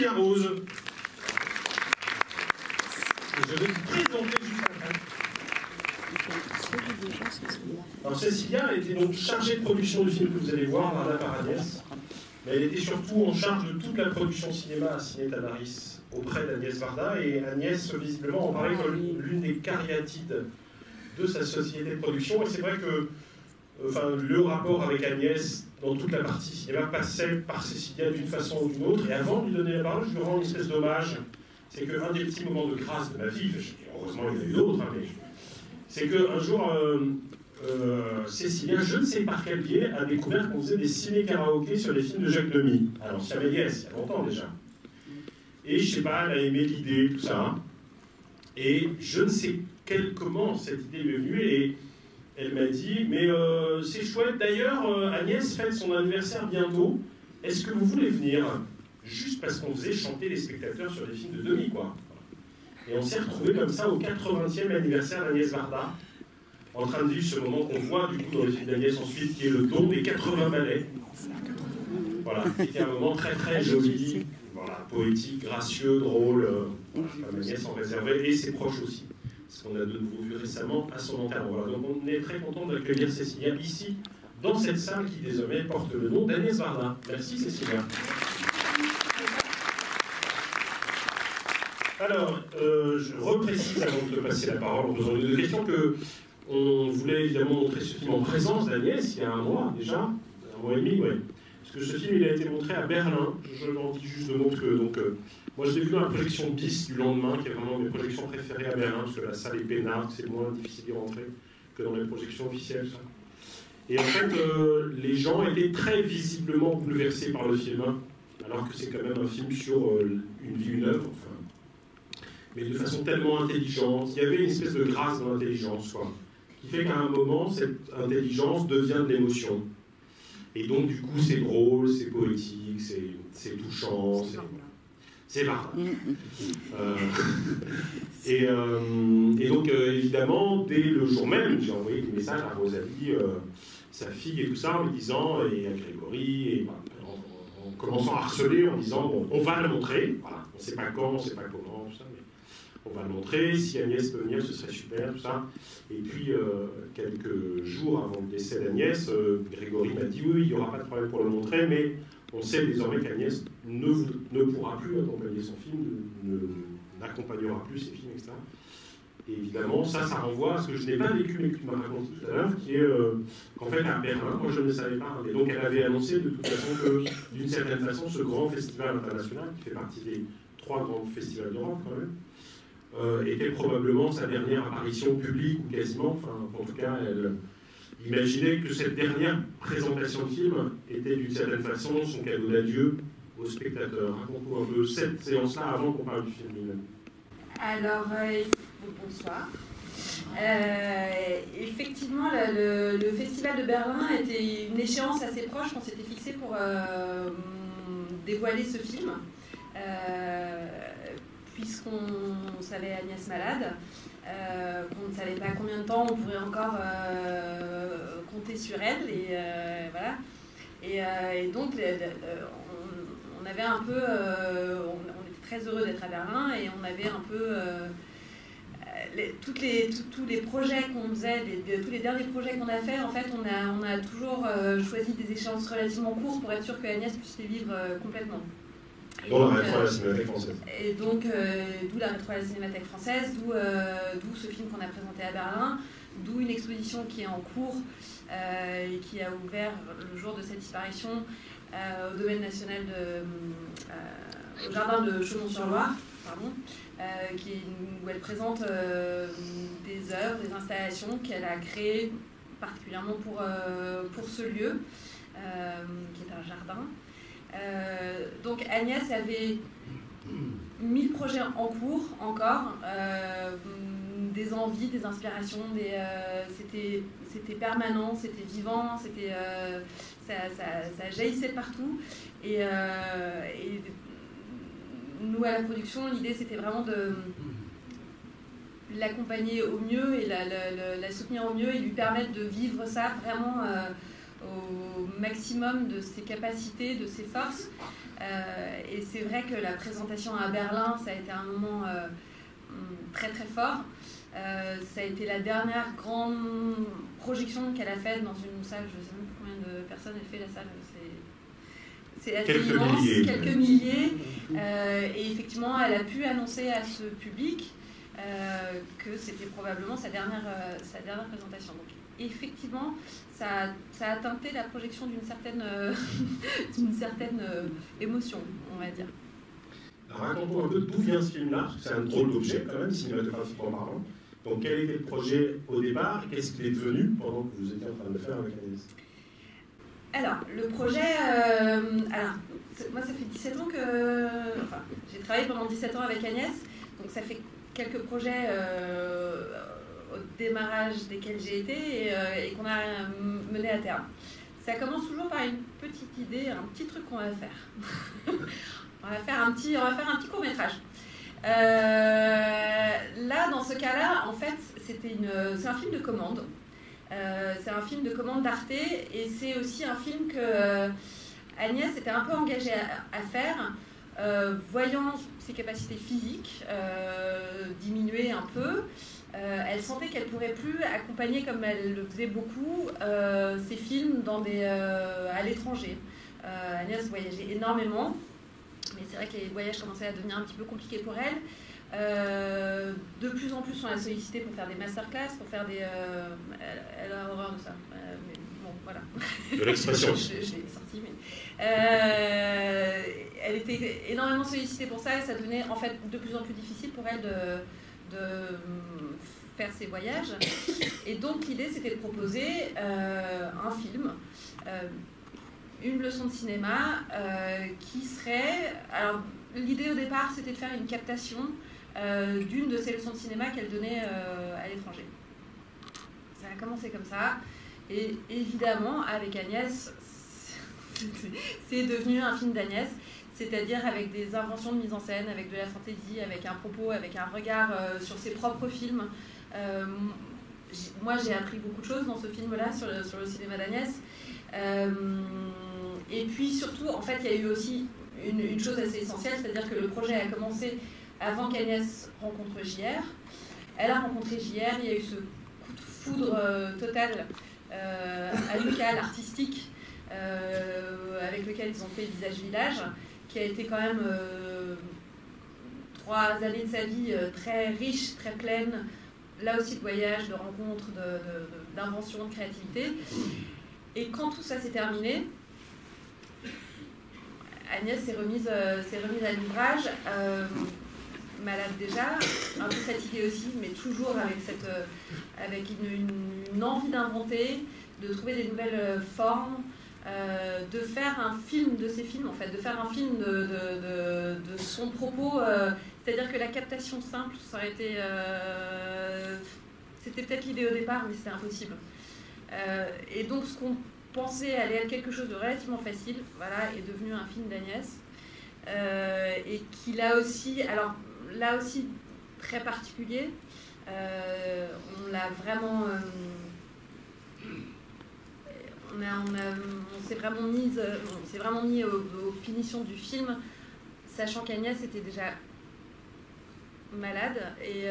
Cécilia Rose. Je vais vous présenter juste après. Alors Cécilia était donc chargée de production du film que vous allez voir, Varda par Agnès. Mais elle était surtout en charge de toute la production cinéma à Ciné Tamaris auprès d'Agnès Varda. Et Agnès, visiblement, en parlait comme l'une des cariatides de sa société de production. Et c'est vrai que le rapport avec Agnès dans toute la partie cinéma passait par Cécilia d'une façon ou d'une autre. Et avant de lui donner la parole, je lui rends une espèce d'hommage. C'est qu'un des petits moments de grâce de ma vie, heureusement il y en a eu d'autres, mais c'est qu'un jour, Cécilia, je ne sais par quel biais, a découvert qu'on faisait des ciné-karaokés sur les films de Jacques Demy. Alors, c'est Agnès, il y a longtemps déjà. Et je sais pas, elle a aimé l'idée, tout ça. Et je ne sais comment cette idée lui est venue. Et elle m'a dit, mais c'est chouette. D'ailleurs, Agnès fête son anniversaire bientôt. Est-ce que vous voulez venir? Juste parce qu'on faisait chanter les spectateurs sur les films de Demy, quoi. Et on s'est retrouvés comme ça au 80e anniversaire d'Agnès Varda, en train de vivre ce moment qu'on voit du coup dans le film d'Agnès ensuite, qui est le don des 80 ballets. Voilà, c'était un moment très très joli, voilà, poétique, gracieux, drôle, comme Agnès en réservait, et ses proches aussi, parce qu'on a de nouveau vu récemment à son enterrement. Voilà, donc on est très content d'accueillir Cécilia ici, dans cette salle qui désormais porte le nom d'Agnès Varda. Merci Cécilia. Alors, je reprécise avant de te passer la parole en posant une question que on voulait évidemment montrer ce film en présence d'Agnès il y a un mois déjà, un mois et demi, ouais. Parce que ce film il a été montré à Berlin. Je m'en dis juste de mots que moi je l'ai vu dans la projection BIS du lendemain, qui est vraiment mes projections préférées à Berlin, parce que la salle est peinarde, c'est moins difficile d'y rentrer que dans les projections officielles. Ça. Et en fait, les gens étaient très visiblement bouleversés par le film, alors que c'est quand même un film sur une vie, une œuvre. Enfin, mais de façon tellement intelligente. Il y avait une espèce de grâce dans l'intelligence, quoi, qui fait qu'à un moment, cette intelligence devient de l'émotion. Et donc, du coup, c'est drôle, c'est poétique, c'est touchant, c'est Varda. Et donc, évidemment, dès le jour même, j'ai envoyé des messages à Rosalie, sa fille et tout ça, en lui disant, et à Grégory, et en commençant à harceler, en disant, bon, on va le montrer, voilà, on ne sait pas quand, on ne sait pas comment, tout ça, mais on va le montrer, si Agnès peut venir, ce serait super, tout ça. Et puis, quelques jours avant le décès d'Agnès, Grégory m'a dit, oui, il n'y aura pas de problème pour le montrer, mais on sait désormais qu'Agnès ne pourra plus accompagner son film, n'accompagnera plus ses films, etc. Et évidemment, ça renvoie à ce que je n'ai pas vécu, mais que tu m'as raconté tout à l'heure, qui est qu'en fait, à Berlin, moi je ne savais pas, et donc elle avait annoncé de toute façon que, d'une certaine façon, ce grand festival international, qui fait partie des 3 grands festivals d'Europe quand même, était probablement sa dernière apparition publique, ou quasiment, enfin, en tout cas, elle imaginait que cette dernière présentation de film était d'une certaine façon son cadeau d'adieu aux spectateurs. Raconte-nous un peu cette séance-là avant qu'on parle du film lui-même. Alors, bonsoir. Effectivement, le Festival de Berlin était une échéance assez proche qu'on s'était fixé pour dévoiler ce film. Puisqu'on savait Agnès malade, qu'on ne savait pas combien de temps on pourrait encore compter sur elle, et voilà. Et donc on avait un peu, on était très heureux d'être à Berlin, et on avait un peu tous les projets qu'on faisait, tous les derniers projets qu'on a fait. En fait, on a toujours choisi des échéances relativement courtes pour être sûr que Agnès puisse les vivre complètement. Dans la rétro à la Cinémathèque française. Et donc, d'où la rétro à la Cinémathèque française, d'où ce film qu'on a présenté à Berlin, d'où une exposition qui est en cours et qui a ouvert le jour de cette disparition au domaine national au jardin de Chaumont-sur-Loire, où elle présente des œuvres, des installations qu'elle a créées particulièrement pour ce lieu, qui est un jardin. Donc Agnès avait 1000 projets en cours encore, des envies, des inspirations, c'était permanent, c'était vivant, ça jaillissait partout. Et nous à la production, l'idée c'était vraiment de l'accompagner au mieux et la soutenir au mieux et lui permettre de vivre ça vraiment au maximum de ses capacités, de ses forces. Et c'est vrai que la présentation à Berlin, ça a été un moment très très fort. Ça a été la dernière grande projection qu'elle a faite dans une salle, je ne sais même pas combien de personnes elle fait la salle, c'est assez immense, quelques milliers. Et effectivement, elle a pu annoncer à ce public que c'était probablement sa dernière présentation. Donc effectivement, ça a teinté la projection d'une certaine, émotion, on va dire. Alors racontons un peu d'où vient ce film-là, parce que c'est un drôle d'objet quand même, cinématographiquement parlant. Donc quel était le projet au départ et qu'est-ce qu'il est devenu pendant que vous étiez en train de le faire avec Agnès? Alors, le projet... moi, ça fait 17 ans que... Enfin, j'ai travaillé pendant 17 ans avec Agnès, donc ça fait quelques projets au démarrage desquels j'ai été et qu'on a mené à terme. Ça commence toujours par une petite idée, un petit truc qu'on va faire. On va faire un petit court-métrage. Là, dans ce cas-là, en fait, c'est un film de commande. C'est un film de commande d'Arte et c'est aussi un film que Agnès était un peu engagée à faire, voyant ses capacités physiques diminuer un peu. Elle sentait qu'elle ne pourrait plus accompagner, comme elle le faisait beaucoup, ses films à l'étranger. Agnès voyageait énormément, mais c'est vrai que les voyages commençaient à devenir un petit peu compliqués pour elle. De plus en plus, on l'a sollicité pour faire des masterclass, pour faire des... elle a horreur de ça. Mais bon, voilà. De l'expression. je l'ai sorti, mais... elle était énormément sollicitée pour ça et ça devenait en fait de plus en plus difficile pour elle de faire ses voyages. Et donc, l'idée, c'était de proposer un film, une leçon de cinéma qui serait... Alors, l'idée au départ, c'était de faire une captation d'une de ces leçons de cinéma qu'elle donnait à l'étranger. Ça a commencé comme ça. Et évidemment, avec Agnès, c'est devenu un film d'Agnès, c'est-à-dire avec des inventions de mise en scène, avec de la fantaisie, avec un propos, avec un regard sur ses propres films. Moi, j'ai appris beaucoup de choses dans ce film-là, sur le cinéma d'Agnès. Et puis surtout, en fait, il y a eu aussi une chose assez essentielle, c'est-à-dire que le projet a commencé avant qu'Agnès rencontre JR. Elle a rencontré JR, il y a eu ce coup de foudre total, amical, artistique, avec lequel ils ont fait Visage Village, qui a été quand même 3 années de sa vie très riches, très pleines, là aussi de voyages, de rencontres, d'inventions, de créativité. Et quand tout ça s'est terminé, Agnès s'est remise à l'ouvrage, malade déjà, un peu fatiguée aussi, mais toujours avec une envie d'inventer, de trouver des nouvelles formes, de faire un film de ses films, en fait, de faire un film de son propos. C'est-à-dire que la captation simple, ça aurait été... c'était peut-être l'idée au départ, mais c'était impossible. Et donc, ce qu'on pensait aller être quelque chose de relativement facile, voilà, est devenu un film d'Agnès. Et qui là aussi très particulier. On l'a vraiment... on s'est vraiment mis aux finitions du film, sachant qu'Agnès était déjà malade et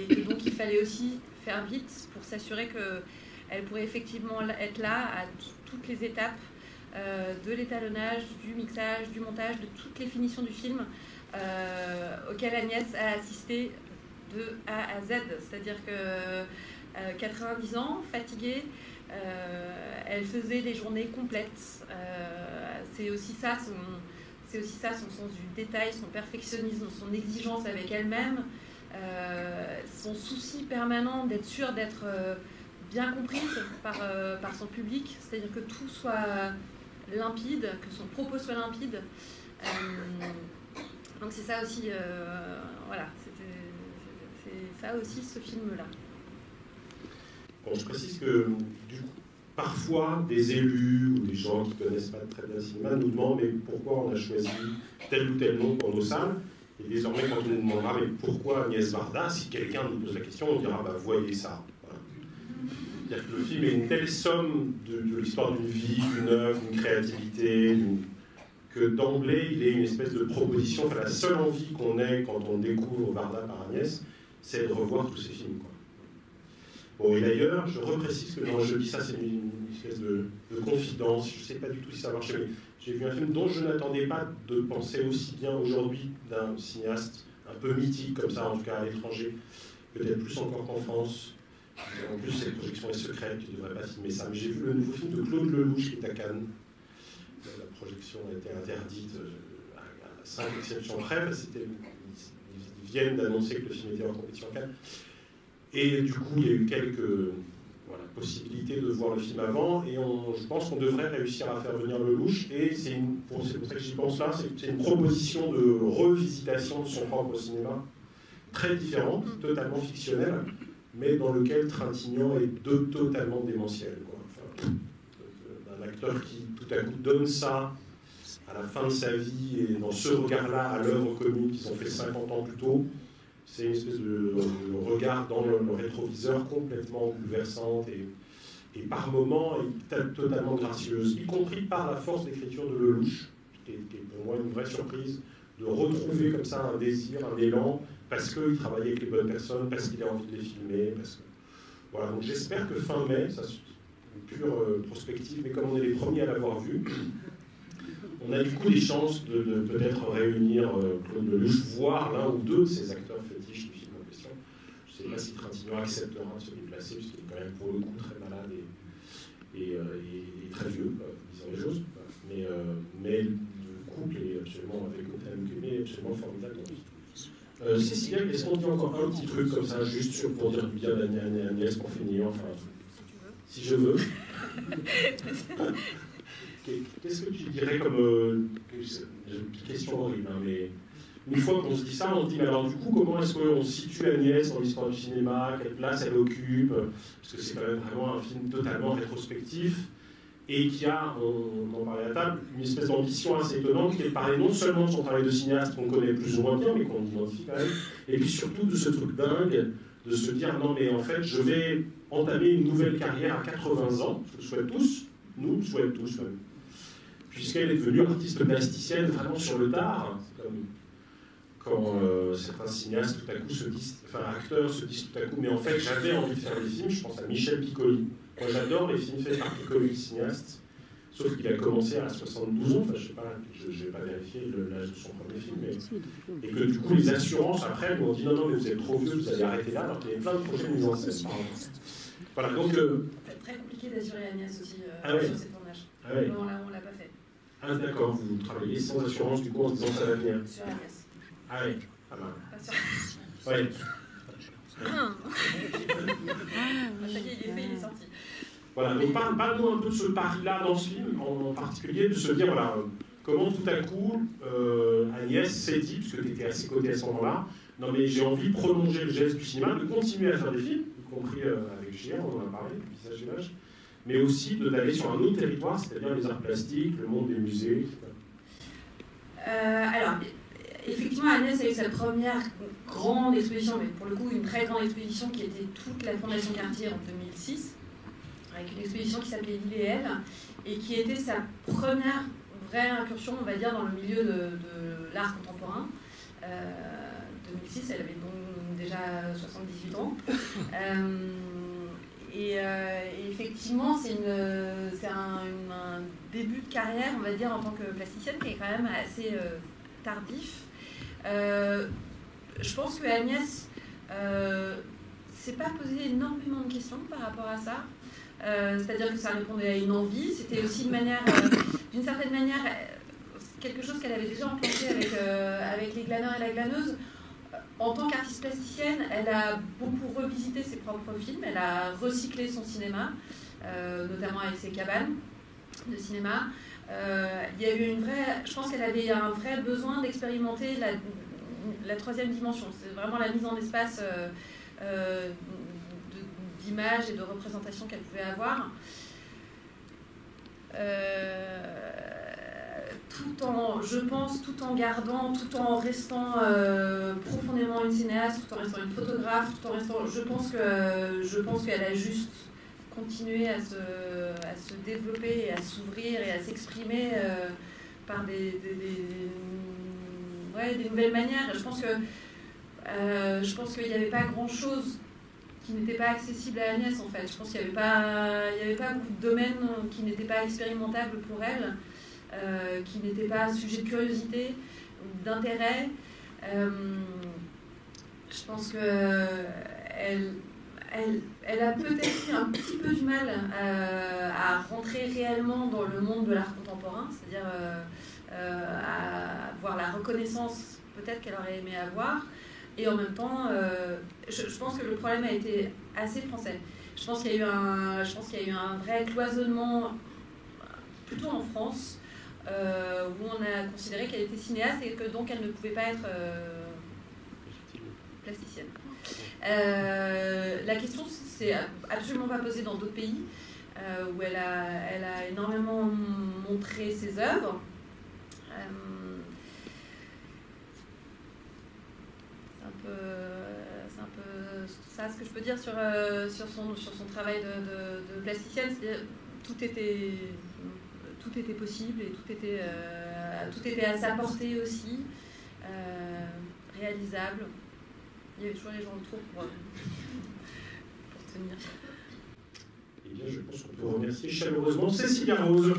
que donc il fallait aussi faire vite pour s'assurer qu'elle pourrait effectivement être là à toutes les étapes de l'étalonnage, du mixage, du montage, de toutes les finitions du film auxquelles Agnès a assisté de A à Z. C'est-à-dire que 90 ans, fatiguée, elle faisait des journées complètes. C'est aussi ça son sens du détail, son perfectionnisme, son exigence avec elle-même, son souci permanent d'être sûre d'être bien comprise par son public, c'est-à-dire que tout soit limpide, que son propos soit limpide. Donc c'est ça aussi, voilà, c'est ça aussi ce film-là. Bon, je précise que du coup, parfois des élus ou des gens qui ne connaissent pas très bien le cinéma nous demandent mais pourquoi on a choisi tel ou tel nom pour nos salles. Et désormais, quand on nous demandera mais pourquoi Agnès Varda, si quelqu'un nous pose la question, on dira bah voyez ça. Voilà. C'est-à-dire que le film est une telle somme de l'histoire d'une vie, d'une œuvre, d'une créativité, que d'emblée, il est une espèce de proposition. Enfin, la seule envie qu'on ait quand on découvre Varda par Agnès, c'est de revoir tous ces films, quoi. Bon, et d'ailleurs, je reprécise que quand je dis ça, c'est une espèce de confidence. Je ne sais pas du tout si ça marche, mais j'ai vu un film dont je n'attendais pas de penser aussi bien aujourd'hui d'un cinéaste un peu mythique, comme ça, en tout cas à l'étranger, peut-être plus encore qu'en France. En plus, cette projection est secrète, tu ne devrais pas filmer ça. Mais j'ai vu le nouveau film de Claude Lelouch qui est à Cannes. La projection a été interdite à 5 exceptions près. Ils viennent d'annoncer que le film était en compétition à Cannes. Et du coup, il y a eu quelques possibilités de voir le film avant. Et je pense qu'on devrait réussir à faire venir Lelouch. Et c'est pour ça que j'y pense là. C'est une proposition de revisitation de son propre cinéma, très différente, totalement fictionnelle, mais dans lequel Trintignant est totalement démentiel, quoi. Enfin, un acteur qui tout à coup donne ça à la fin de sa vie et dans ce regard-là à l'œuvre commune qu'ils ont fait 50 ans plus tôt, c'est une espèce de regard dans le rétroviseur complètement bouleversante et par moments totalement gracieuse, y compris par la force d'écriture de Lelouch, qui est pour moi une vraie surprise, de retrouver comme ça un désir, un élan, parce qu'il travaille avec les bonnes personnes, parce qu'il a envie de les filmer. Voilà, donc j'espère que fin mai, ça c'est une pure prospective, mais comme on est les premiers à l'avoir vu, on a du coup des chances de peut-être réunir Claude Lelouch, voire l'un ou deux de ses acteurs fétiches du film en question. Je ne sais pas si Trintignant acceptera de se déplacer, puisqu'il est quand même pour le coup très malade et très vieux, disons les choses. Mais le couple est absolument, avec Othman est absolument formidable. Cécilia, est-ce qu'on dit encore un petit truc comme ça, juste pour dire du bien d'Agnès pour finir, enfin, si je veux. Qu'est-ce que tu dirais comme question horrible, hein, mais une fois qu'on se dit ça, on se dit, mais alors du coup, comment est-ce qu'on situe Agnès dans l'histoire du cinéma, quelle place elle occupe, parce que c'est quand même vraiment un film totalement rétrospectif, et qui a, on en parlait à table, une espèce d'ambition assez étonnante qui est parée non seulement de son travail de cinéaste qu'on connaît plus ou moins bien, mais qu'on identifie quand même, et puis surtout de ce truc dingue, de se dire, non mais en fait, je vais entamer une nouvelle carrière à 80 ans, je le souhaite tous, nous le souhaitons tous même, puisqu'elle est devenue artiste plasticienne vraiment sur le tard, comme quand certains cinéastes tout à coup se disent, enfin acteurs se disent tout à coup, mais en fait j'avais envie de faire des films, je pense à Michel Piccoli. Moi j'adore les films faits par Piccoli, le cinéaste, sauf qu'il a commencé à 72 ans, enfin je sais pas, je vais pas vérifier l'âge de son premier film, mais, et que du coup les assurances après m'ont dit non mais vous êtes trop vieux, vous allez arrêter là, alors qu'il y avait plein de projets de mise en scène. Voilà, donc... c'est très compliqué d'assurer Agnès aussi sur ces tournages. Ah ouais. Non, là on l'a pas fait. Ah d'accord, vous travaillez sans assurance du coup en se disant ça va venir. Sur Agnès. Ah oui, pas mal. Pas sur Ouais. ça y est, il est fait, il est sorti. Voilà, donc parle-nous un peu de ce pari-là dans ce film, en particulier, de se dire, voilà, comment tout à coup Agnès s'est dit, puisque tu étais à ses côtés à ce moment-là, non mais j'ai envie de prolonger le geste du cinéma, de continuer à faire des films, y compris avec JR, on en a parlé, le visage et l'âge, mais aussi d'aller sur un autre territoire, c'est-à-dire les arts plastiques, le monde des musées, etc. Alors, effectivement, Agnès a eu sa première grande exposition, mais pour le coup une très grande exposition qui était toute la Fondation Cartier en 2006, avec une exposition qui s'appelait L'île et elle, et qui était sa première vraie incursion, on va dire, dans le milieu de l'art contemporain. 2006, elle avait donc déjà 78 ans. Et effectivement, c'est un début de carrière, on va dire, en tant que plasticienne, qui est quand même assez tardif. Je pense que Agnès s'est pas posé énormément de questions par rapport à ça. C'est-à-dire que ça répondait à une envie. C'était aussi d'une certaine manière, quelque chose qu'elle avait déjà enclenché avec les glaneurs et la glaneuse. En tant qu'artiste plasticienne, elle a beaucoup revisité ses propres films, elle a recyclé son cinéma, notamment avec ses cabanes de cinéma. Il y a eu je pense qu'elle avait un vrai besoin d'expérimenter la troisième dimension. C'est vraiment la mise en espace d'images et de représentations qu'elle pouvait avoir. Tout en gardant, tout en restant profondément une cinéaste, tout en restant une photographe, je pense qu'elle a juste continuer à se développer et à s'ouvrir et à s'exprimer par des nouvelles manières. Je pense qu'il n'y avait pas grand-chose qui n'était pas accessible à Agnès, en fait. Je pense qu'il n'y avait pas beaucoup de domaines qui n'étaient pas expérimentables pour elle, qui n'étaient pas sujet de curiosité ou d'intérêt. Je pense qu'elle a peut-être eu un petit peu du mal à rentrer réellement dans le monde de l'art contemporain, c'est-à-dire à avoir la reconnaissance peut-être qu'elle aurait aimé avoir. Et en même temps, je pense que le problème a été assez français. Je pense qu'il y a eu un vrai cloisonnement, plutôt en France, où on a considéré qu'elle était cinéaste et que donc elle ne pouvait pas être plasticienne. La question s'est absolument pas posée dans d'autres pays, où elle a énormément montré ses œuvres. C'est un peu ça ce que je peux dire sur son travail de plasticienne. C'est-à-dire, tout était possible et tout était à sa portée aussi, réalisable. Il y avait toujours les gens autour pour tenir. Eh bien, je pense qu'on peut remercier chaleureusement Cécilia Rose.